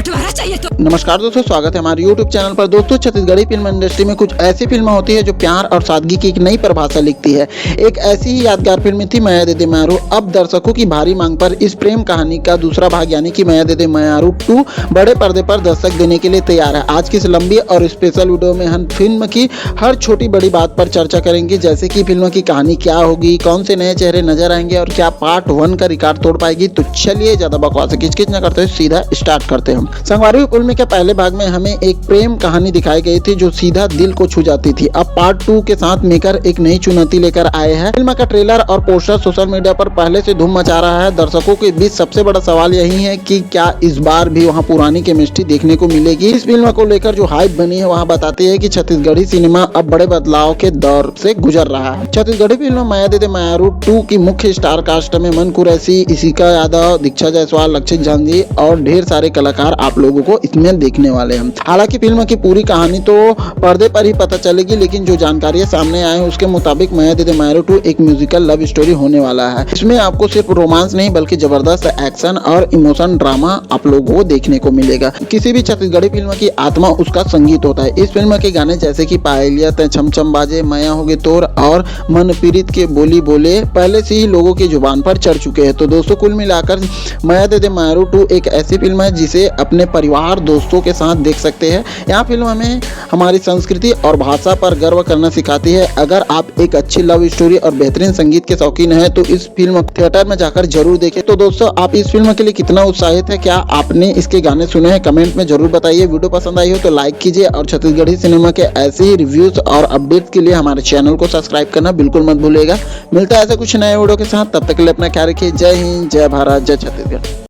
बंटवारा चाहिए तो। नमस्कार दोस्तों, स्वागत है हमारे YouTube चैनल पर। दोस्तों, छत्तीसगढ़ी फिल्म इंडस्ट्री में कुछ ऐसी फिल्में होती है जो प्यार और सादगी की एक नई परिभाषा लिखती है। एक ऐसी ही यादगार फिल्म थी मैया दे दे मायारू। अब दर्शकों की भारी मांग पर इस प्रेम कहानी का दूसरा भाग यानी कि मैया दे दे मायारू 2 बड़े पर्दे पर दर्शक देने के लिए तैयार है। आज की इस लंबी और स्पेशल वीडियो में हम फिल्म की हर छोटी बड़ी बात पर चर्चा करेंगे, जैसे कि फिल्म की कहानी क्या होगी, कौन से नए चेहरे नजर आएंगे और क्या पार्ट 1 का रिकॉर्ड तोड़ पाएगी। तो चलिए ज्यादा बकवास किचकिच न करते हुए सीधा स्टार्ट करते हैं। संगवारी फिल्म के पहले भाग में हमें एक प्रेम कहानी दिखाई गई थी जो सीधा दिल को छू जाती थी। अब पार्ट 2 के साथ मेकर एक नई चुनौती लेकर आए हैं। फिल्म का ट्रेलर और पोस्टर सोशल मीडिया पर पहले से धूम मचा रहा है। दर्शकों के बीच सबसे बड़ा सवाल यही है कि क्या इस बार भी वहां पुरानी केमिस्ट्री देखने को मिलेगी। इस फिल्म को लेकर जो हाइप बनी है वहां बताती है कि छत्तीसगढ़ी सिनेमा अब बड़े बदलाव के दौर से गुजर रहा है। छत्तीसगढ़ी फिल्म मैया दे दे मायारू 2 की मुख्य स्टार कास्ट में मन कुरैशी, इशिका यादव, दीक्षा जायसवाल, लक्षित झांझी और ढेर सारे कलाकार आप लोगों को इसमें देखने वाले हैं। हालांकि फिल्म की पूरी कहानी तो पर्दे पर ही पता चलेगी, लेकिन जो जानकारी सामने आए हैं उसके मुताबिक मैया दे दे मायारू 2 एक म्यूजिकल लव स्टोरी होने वाला है। इसमें आपको सिर्फ रोमांस नहीं बल्कि जबरदस्त एक्शन और इमोशन ड्रामा आप लोगों को देखने को मिलेगा। किसी भी छत्तीसगढ़ी फिल्म की आत्मा उसका संगीत होता है। इस फिल्म के गाने जैसे कि पायलिया, छम छम बाजे, मैया होगे तोर और मन पीड़ित के बोली बोले पहले से ही लोगों की जुबान पर चढ़ चुके हैं। तो दोस्तों, कुल मिलाकर मैया दे दे मायारू 2 एक ऐसी फिल्म है जिसे अपने परिवार दोस्तों के साथ देख सकते हैं। यहाँ फिल्म हमें हमारी संस्कृति और भाषा पर गर्व करना सिखाती है। अगर आप एक अच्छी लव स्टोरी और बेहतरीन संगीत के शौकीन हैं तो इस फिल्म थिएटर में जाकर जरूर देखें। तो दोस्तों, आप इस फिल्म के लिए कितना उत्साहित है? क्या आपने इसके गाने सुने हैं? कमेंट में जरूर बताइए। वीडियो पसंद आई हो तो लाइक कीजिए और छत्तीसगढ़ी सिनेमा के ऐसे ही रिव्यूज और अपडेट्स के लिए हमारे चैनल को सब्सक्राइब करना बिल्कुल मत भूलिएगा। मिलता है ऐसे कुछ नए वीडियो के साथ, तब तक के लिए अपना ख्याल रखिए। जय हिंद, जय भारत, जय छत्तीसगढ़।